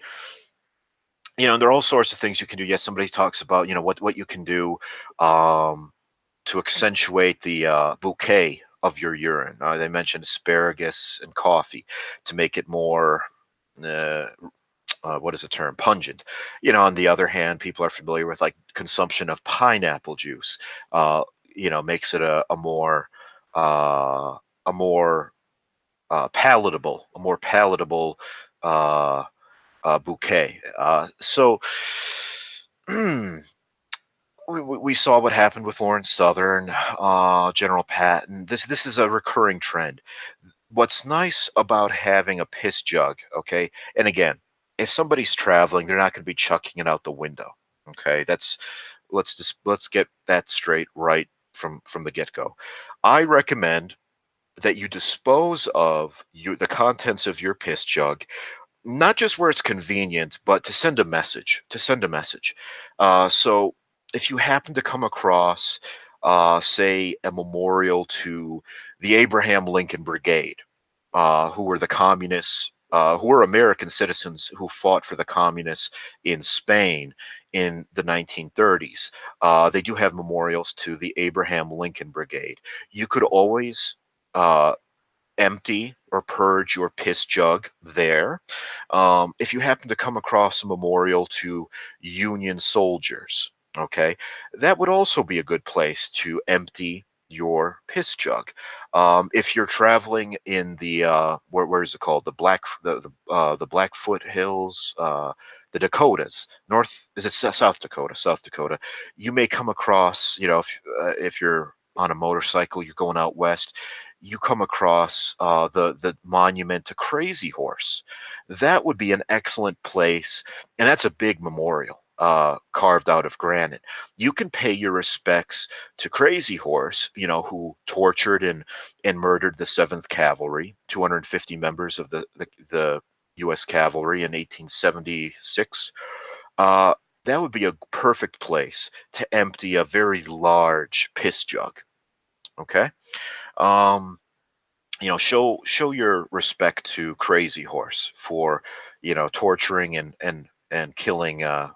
And there are all sorts of things you can do. Yes, somebody talks about, what you can do to accentuate the bouquet of your urine. They mentioned asparagus and coffee to make it more, uh, what is the term? Pungent. On the other hand, people are familiar with like consumption of pineapple juice. Makes it uh, a more a more palatable uh, bouquet. So we saw what happened with Lawrence Southern, General Patton. This is a recurring trend. What's nice about having a piss jug, okay? And again, if somebody's traveling, they're not going to be chucking it out the window. Okay, let's get that straight right from the get-go. I recommend that you dispose of the contents of your piss jug, not just where it's convenient, but to send a message. To send a message. So if you happen to come across, say, a memorial to the Abraham Lincoln Brigade, who were the communists, who were American citizens who fought for the communists in Spain in the 1930s. They do have memorials to the Abraham Lincoln Brigade. You could always uh, empty or purge your piss jug there. If you happen to come across a memorial to Union soldiers, okay, that would also be a good place to empty your piss jug. If you're traveling in the where is it called, the Blackfoot Hills, the Dakotas, North, is it South Dakota? South Dakota. You may come across, if you're on a motorcycle, you're going out west, you come across the monument to Crazy Horse. That would be an excellent place, and that's a big memorial carved out of granite. You can pay your respects to Crazy Horse, who tortured and murdered the 7th Cavalry, 250 members of the U.S. Cavalry in 1876. Uh, that would be a perfect place to empty a very large piss jug. Okay. Um, show your respect to Crazy Horse for, torturing and killing the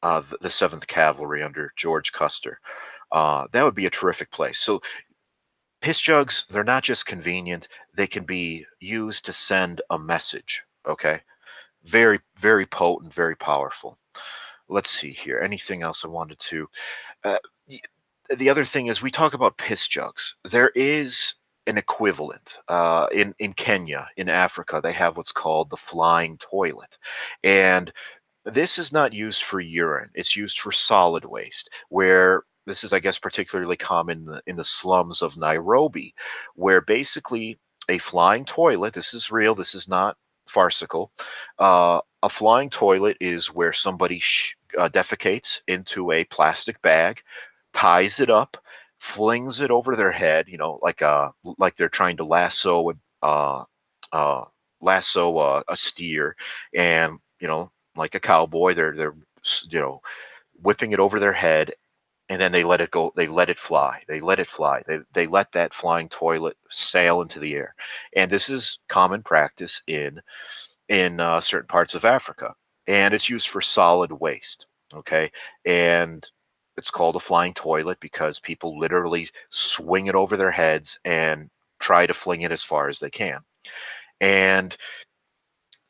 7th Cavalry under George Custer. That would be a terrific place. So piss jugs, they're not just convenient; they can be used to send a message. Okay, very, very potent, very powerful. Let's see here. Anything else I wanted to? Uh, the other thing is, we talk about piss jugs. There is an equivalent in Kenya, in Africa. They have what's called the flying toilet, and this is not used for urine. It's used for solid waste, where this is, I guess, particularly common in the slums of Nairobi, where basically a flying toilet, this is real, this is not farcical. A flying toilet is where somebody defecates into a plastic bag, ties it up, flings it over their head, like they're trying to uh, uh, a steer, and like a cowboy, they're you know whipping it over their head, and then they let it go. They let it fly. They let it fly. They let that flying toilet sail into the air, and this is common practice in certain parts of Africa, and it's used for solid waste. Okay, and it's called a flying toilet because people literally swing it over their heads and try to fling it as far as they can. And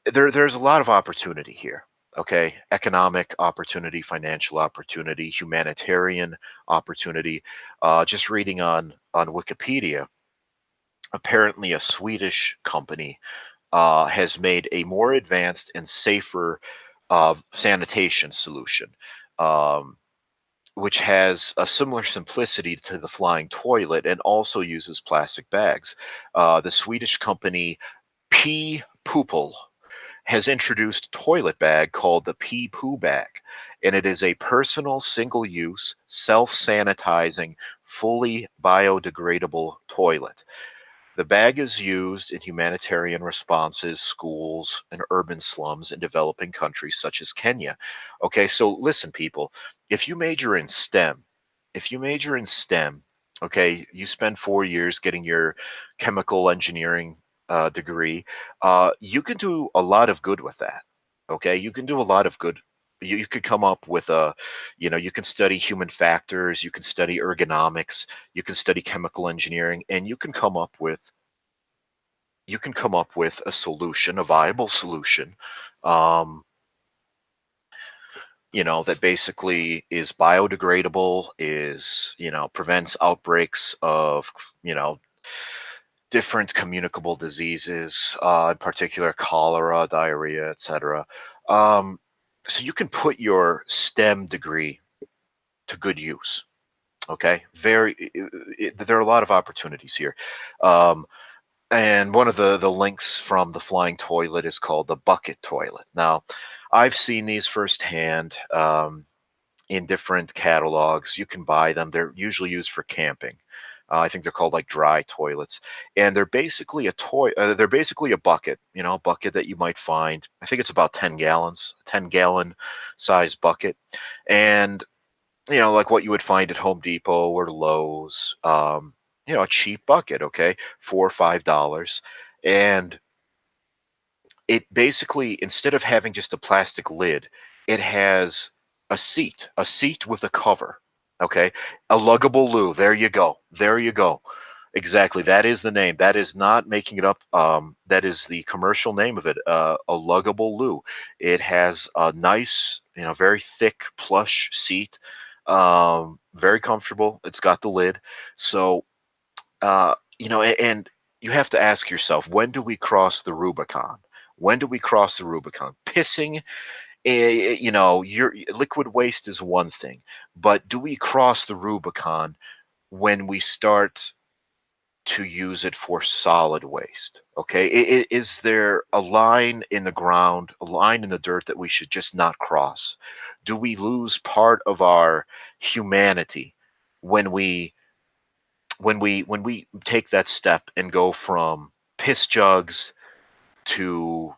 there's a lot of opportunity here. Okay, economic opportunity, financial opportunity, humanitarian opportunity. Just reading on Wikipedia, apparently a Swedish company has made a more advanced and safer sanitation solution, um, which has a similar simplicity to the flying toilet and also uses plastic bags. The Swedish company P Pupil has introduced a toilet bag called the Pee Poo Bag, and it is a personal, single use, self sanitizing, fully biodegradable toilet. The bag is used in humanitarian responses, schools, and urban slums in developing countries such as Kenya. Okay, so listen, people, if you major in STEM, if you major in STEM, okay, you spend 4 years getting your chemical engineering degree, you can do a lot of good with that. Okay, you can do a lot of good. You could come up with you can study human factors, you can study ergonomics, you can study chemical engineering, and you can come up with a solution, a viable solution, um, that basically is biodegradable, prevents outbreaks of, you know, different communicable diseases, in particular cholera, diarrhea, etc. Um, so you can put your STEM degree to good use. Okay, there are a lot of opportunities here. Um, And one of the links from the flying toilet is called the bucket toilet. Now, I've seen these firsthand in different catalogs. You can buy them. They're usually used for camping. I think they're called like dry toilets, and they're basically a toy. They're basically a bucket, bucket that you might find. I think it's about 10 gallons, 10-gallon size bucket, and like what you would find at Home Depot or Lowe's. A cheap bucket, okay, $4 or $5, and it basically, instead of having just a plastic lid, it has a seat with a cover, okay, a luggable loo. There you go. There you go. Exactly. That is the name. That is not making it up. That is the commercial name of it. A luggable loo. It has a nice, very thick plush seat. Very comfortable. It's got the lid. So, and you have to ask yourself, when do we cross the Rubicon? When do we cross the Rubicon? Pissing, your liquid waste is one thing, but do we cross the Rubicon when we start to use it for solid waste? Okay, is there a line in the ground, a line in the dirt that we should just not cross? Do we lose part of our humanity when we take that step and go from piss jugs to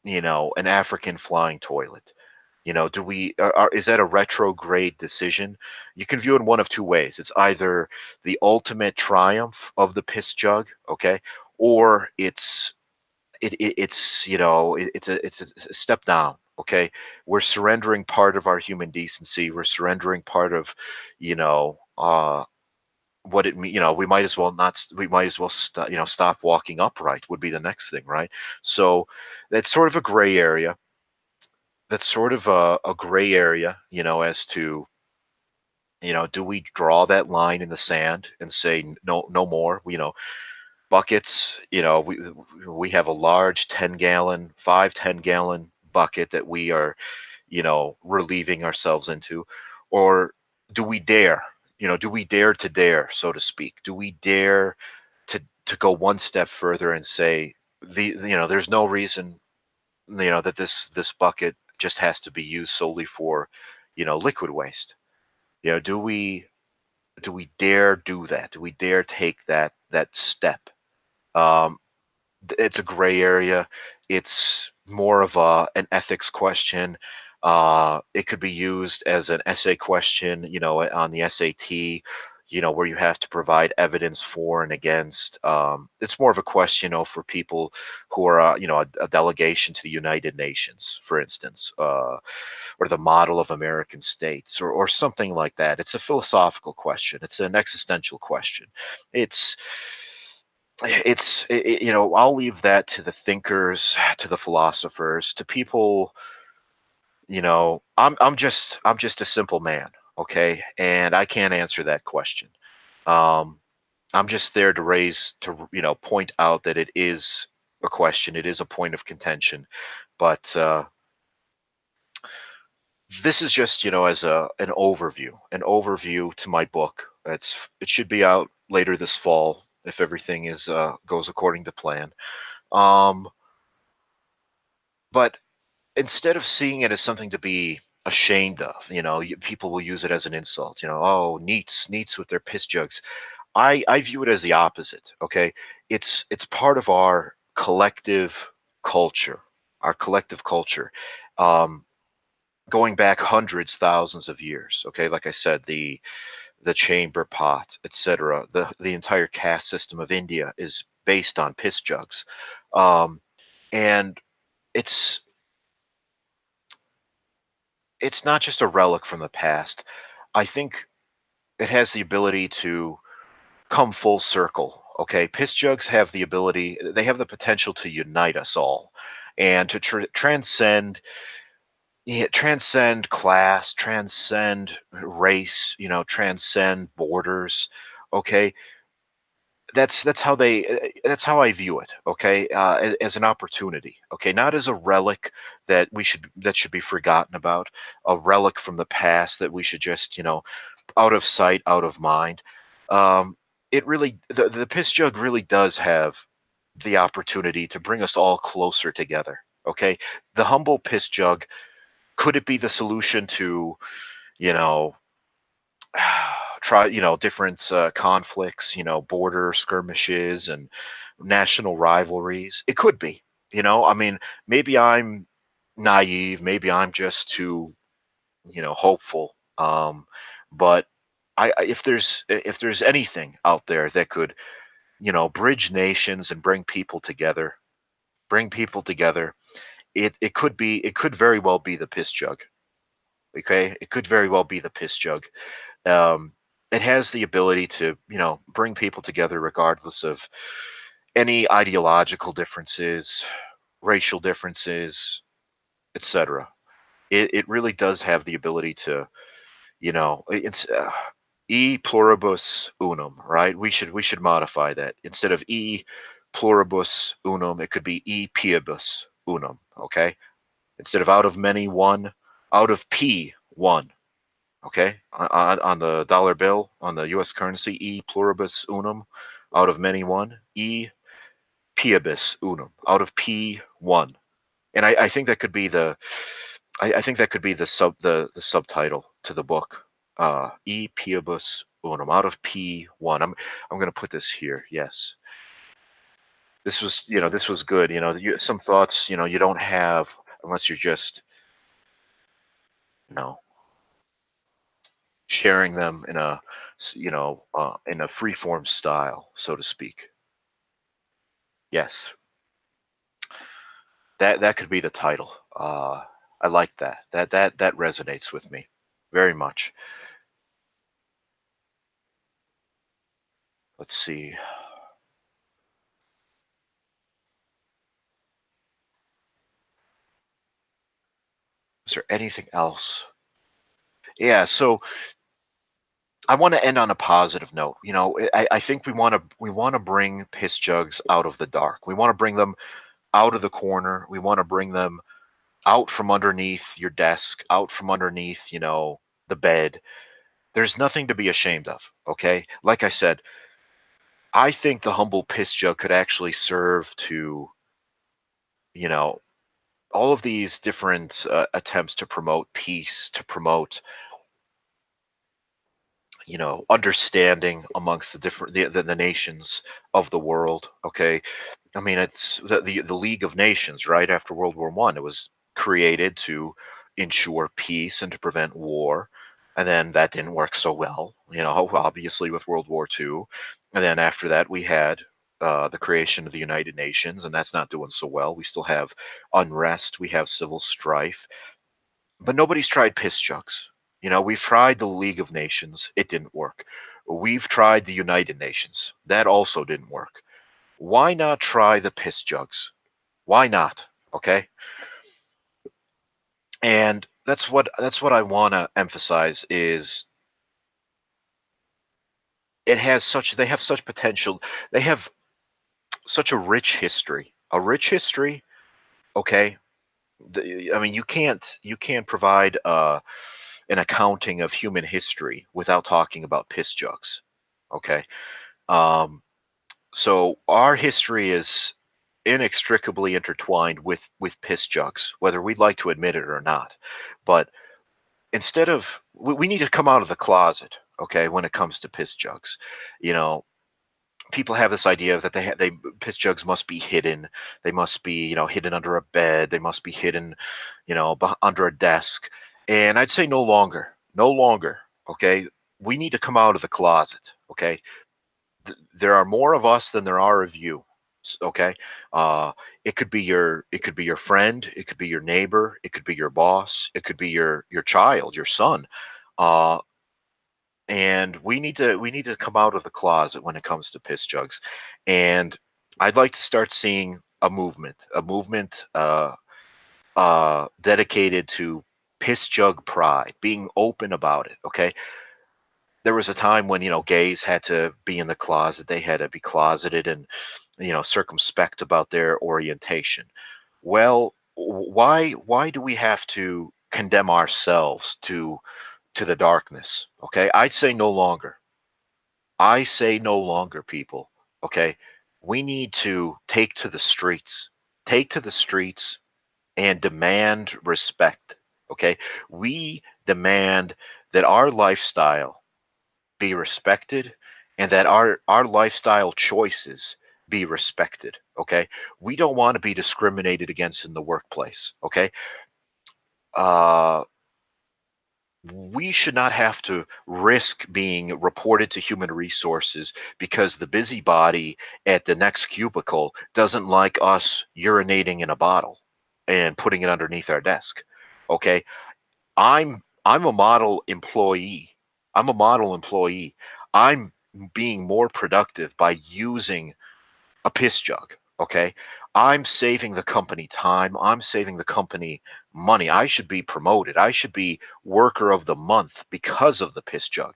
an African flying toilet? Do we is that a retrograde decision? You can view it one of two ways. It's either the ultimate triumph of the piss jug, okay, or it's a step down. Okay, we're surrendering part of our human decency. We're surrendering part of you know what it mean. We might as well not. We might as well stop walking upright would be the next thing, right? So that's sort of a gray area. That's sort of a gray area, as to, do we draw that line in the sand and say no, no more? Buckets. We have a large 10-gallon, 5 10-gallon bucket that we are, relieving ourselves into, or do we dare do we dare to dare, so to speak? Do we dare to go one step further and say there's no reason that this bucket just has to be used solely for liquid waste? Do we dare do that? Do we dare take that step? Um, it's a gray area. It's more of an ethics question. It could be used as an essay question, on the SAT, where you have to provide evidence for and against. It's more of a question, for people who are, a delegation to the United Nations, for instance, or the model of American states, or something like that. It's a philosophical question. It's an existential question. It's I'll leave that to the thinkers, to the philosophers, to people. I'm just a simple man, okay, and I can't answer that question. um I'm just there to point out that it is a question, it is a point of contention. But this is just, as an overview to my book. It should be out later this fall if everything is goes according to plan. um but instead of seeing it as something to be ashamed of, people will use it as an insult. Oh, neats with their piss jugs. I view it as the opposite. Okay, it's part of our collective culture, um, going back hundreds, thousands of years. Okay, like I said, the chamber pot, etc. The entire caste system of India is based on piss jugs, um, and it's it's not just a relic from the past. I think it has the ability to come full circle. Okay, piss jugs have the ability, they have the potential to unite us all, and to transcend, yeah, transcend class, transcend race, transcend borders. Okay, that's how I view it. Okay, as an opportunity. Okay, not as a relic that should be forgotten about, a relic from the past that we should just out of sight, out of mind. Um, it really the piss jug really does have the opportunity to bring us all closer together. Okay, the humble piss jug, could it be the solution to you know try different conflicts, border skirmishes and national rivalries? It could be. I mean, maybe I'm naive, maybe I'm just too hopeful. But if there's anything out there that could bridge nations and bring people together, it could very well be the piss jug. Okay, it could very well be the piss jug. um, it has the ability to bring people together regardless of any ideological differences, racial differences, etc. It really does have the ability to, it's e pluribus unum, right? We should modify that. Instead of e pluribus unum, it could be e piebus unum. Okay, instead of out of many one, out of p one. Okay, on the dollar bill, on the U.S. currency, e pluribus unum, out of many one, e piebus unum, out of p one. And I think that could be I think that could be the subtitle to the book. E piebus unum, out of p one. I'm going to put this here. Yes, this was good. Some thoughts you don't have unless you're just you know sharing them in a free form style, so to speak. Yes, that could be the title. I like that. That resonates with me very much. Let's see. Is there anything else? Yeah. So I want to end on a positive note. I think we want to bring piss jugs out of the dark. We want to bring them out of the corner. We want to bring them out from underneath your desk, out from underneath the bed. There's nothing to be ashamed of, okay? Like I said, I think the humble piss jug could actually serve to, you know, all of these different attempts to promote peace, to promote, understanding amongst the nations of the world. Okay, I mean, it's the League of Nations, right? After World War One, it was created to ensure peace and to prevent war, and then that didn't work so well. Obviously with World War Two, and then after that we had the creation of the United Nations, and that's not doing so well. We still have unrest, we have civil strife, but nobody's tried piss jugs. We've tried the League of Nations, it didn't work. We've tried the United Nations, that also didn't work. Why not try the piss jugs? Why not? Okay? And that's what I want to emphasize is they have such potential. They have such a rich history. A rich history, okay? I mean, you can't provide an accounting of human history without talking about piss jugs. Okay? Um so our history is inextricably intertwined with piss jugs, whether we'd like to admit it or not. But instead of we need to come out of the closet, okay, when it comes to piss jugs. You know, people have this idea that they piss jugs must be hidden. They must be, hidden under a bed. They must be hidden, under a desk. And I'd say no longer. No longer, okay? We need to come out of the closet, okay? There are more of us than there are of you. Okay, it could be your friend, it could be your neighbor, it could be your boss, it could be your child, your son, uh, and we need to come out of the closet when it comes to piss jugs. And I'd like to start seeing a movement dedicated to piss jug pride, being open about it. Okay, there was a time when gays had to be in the closet, they had to be closeted and circumspect about their orientation. Well, why do we have to condemn ourselves to the darkness? Okay, I say no longer, people. Okay, we need to take to the streets and demand respect. Okay, we demand that our lifestyle be respected and that our lifestyle choices be respected. Okay, we don't want to be discriminated against in the workplace. Okay, uh we should not have to risk being reported to human resources because the busybody at the next cubicle doesn't like us urinating in a bottle and putting it underneath our desk. Okay, I'm a model employee. I'm a model employee. I'm being more productive by using a piss jug. Okay, I'm saving the company time. I'm saving the company money. I should be promoted. I should be worker of the month because of the piss jug.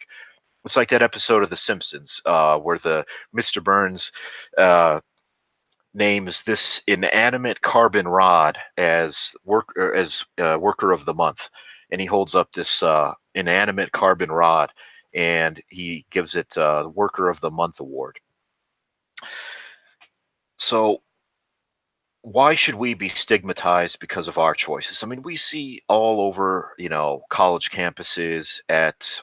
It's like that episode of The Simpsons where the Mr. Burns uh, names this inanimate carbon rod as worker of the month, and he holds up this inanimate carbon rod, and he gives it the Worker of the Month award. So why should we be stigmatized because of our choices? I mean, we see all over, college campuses, at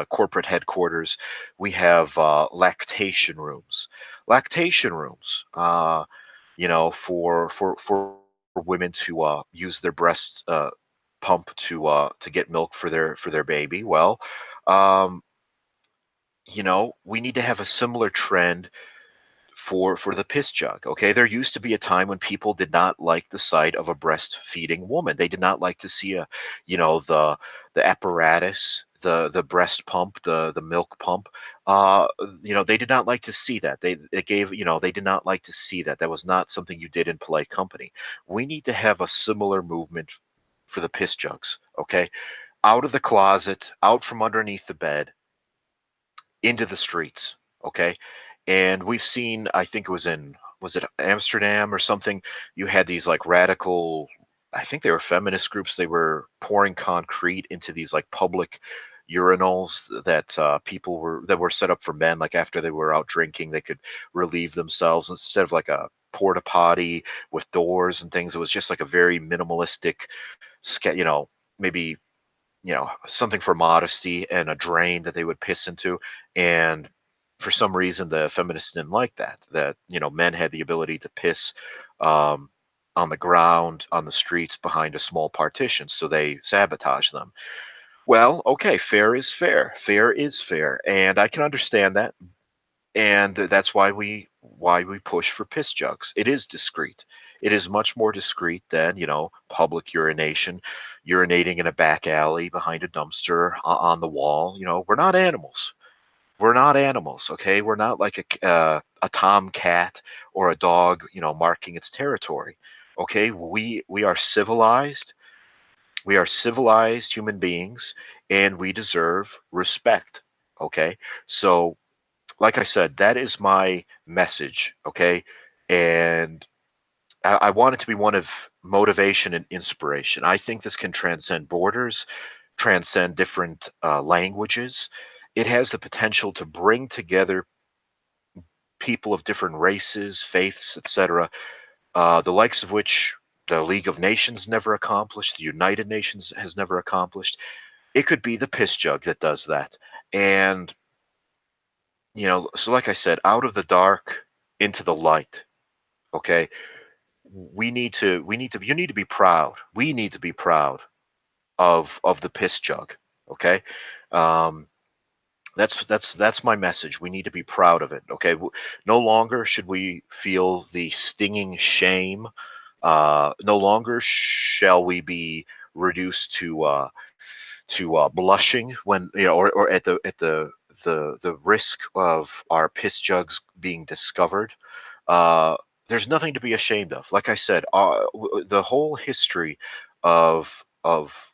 corporate headquarters, we have lactation rooms. Lactation rooms, for women to use their breast pump to get milk for their baby. Well, um, we need to have a similar trend for the piss jug. Okay, there used to be a time when people did not like the sight of a breastfeeding woman. They did not like to see the apparatus, the breast pump, the milk pump. They did not like to see that. They did not like to see that. That was not something you did in polite company. We need to have a similar movement for the piss jugs. Okay, out of the closet, out from underneath the bed, into the streets. Okay, and we've seen, I think it was it Amsterdam or something, you had these like radical, I think they were feminist groups, they were pouring concrete into these like public urinals that that were set up for men. Like after they were out drinking, they could relieve themselves instead of like a porta potty with doors and things. It was just like a very minimalistic, maybe something for modesty and a drain that they would piss into. And for some reason, the feminists didn't like that men had the ability to piss um, on the ground, on the streets, behind a small partition, so they sabotaged them. Well, okay, fair is fair. Fair is fair, and I can understand that. And that's why we push for piss jugs. It is discreet. It is much more discreet than public urination, urinating in a back alley behind a dumpster on the wall. We're not animals. We're not animals. Okay, we're not like a tomcat or a dog, marking its territory. Okay, we are civilized. We are civilized human beings, and we deserve respect. Okay, so like I said, that is my message. Okay. And I want it to be one of motivation and inspiration. I think this can transcend borders, transcend different languages. It has the potential to bring together people of different races, faiths, etc., the likes of which the League of Nations never accomplished, the United Nations has never accomplished. It could be the piss jug that does that. And so like I said, out of the dark into the light. Okay, you need to be proud. We need to be proud of the piss jug. Okay, um, that's my message. We need to be proud of it. Okay, no longer should we feel the stinging shame. No longer shall we be reduced to blushing when or at the risk of our piss jugs being discovered. Uh, there's nothing to be ashamed of. Like I said, the whole history of of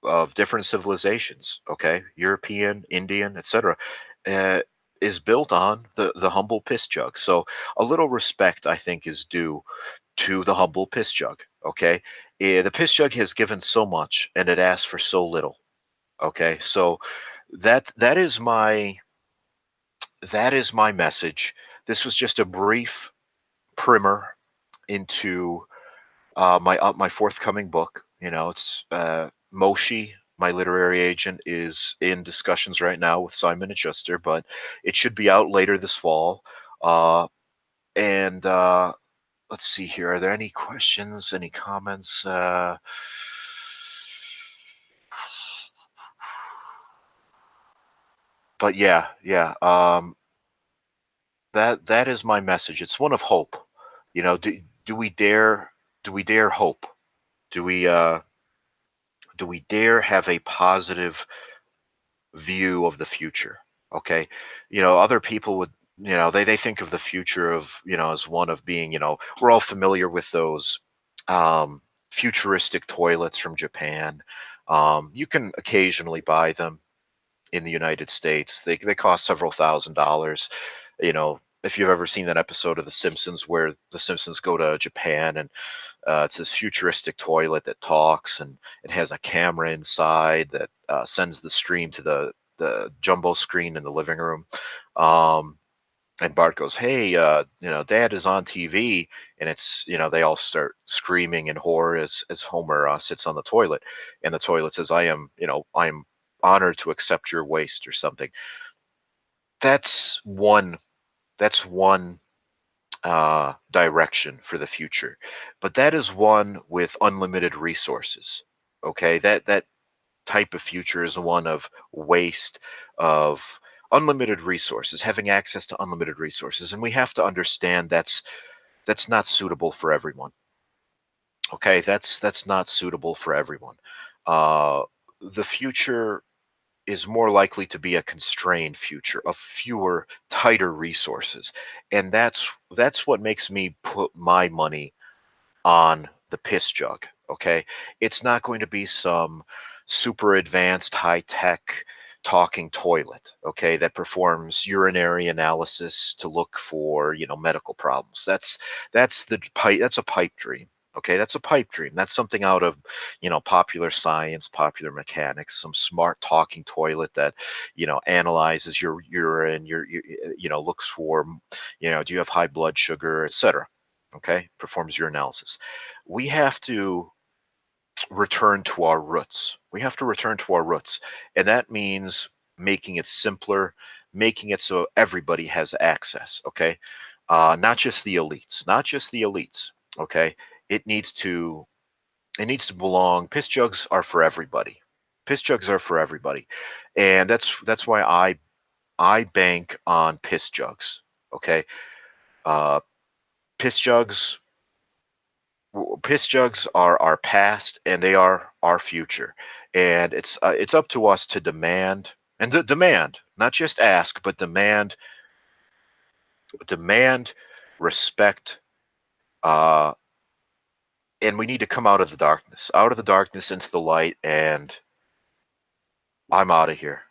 of different civilizations, okay, European, Indian, etc., uh, is built on the humble piss jug. So a little respect, I think, is due to the humble piss jug. Okay, the piss jug has given so much, and it asks for so little. Okay, so that is my message. This was just a brief primer into my forthcoming book. It's Moshi, my literary agent, is in discussions right now with Simon and Schuster, but it should be out later this fall. And let's see here. Are there any questions? Any comments? But yeah, yeah. That is my message. It's one of hope. Do we dare hope? Do we uh do we dare have a positive view of the future? Okay. Other people would, they think of the future of, as one of being, we're all familiar with those um futuristic toilets from Japan. You can occasionally buy them in the United States. They cost several $1,000s. If you've ever seen that episode of The Simpsons where the Simpsons go to Japan, and it's this futuristic toilet that talks, and it has a camera inside that sends the stream to the jumbo screen in the living room. Um, and Bart goes, "Hey, Dad is on TV," and they all start screaming in horror as Homer sits on the toilet, and the toilet says, I am honored to accept your waste," or something. That's one. That's one direction for the future, but that is one with unlimited resources. Okay, that type of future is one of waste, of unlimited resources, having access to unlimited resources, and we have to understand that's not suitable for everyone. Okay, that's not suitable for everyone. Uh, the future is more likely to be a constrained future of fewer, tighter resources, and that's what makes me put my money on the piss jug. Okay, it's not going to be some super advanced, high tech talking toilet, okay, that performs urinary analysis to look for medical problems. That's a pipe dream. Okay, that's a pipe dream. That's something out of, popular science, popular mechanics, some smart talking toilet that, analyzes your urine, looks for, do you have high blood sugar, etc. Okay, performs your analysis. We have to return to our roots. We have to return to our roots. And that means making it simpler, making it so everybody has access. Okay. Not just the elites, not just the elites. Okay. It needs to, it needs to belong. Piss jugs are for everybody. Piss jugs are for everybody. And that's why I bank on piss jugs. Okay. Uh, piss jugs Piss jugs are our past and they are our future, and it's up to us to demand and to demand, not just ask, but demand respect. uh and we need to come out of the darkness into the light, and I'm out of here.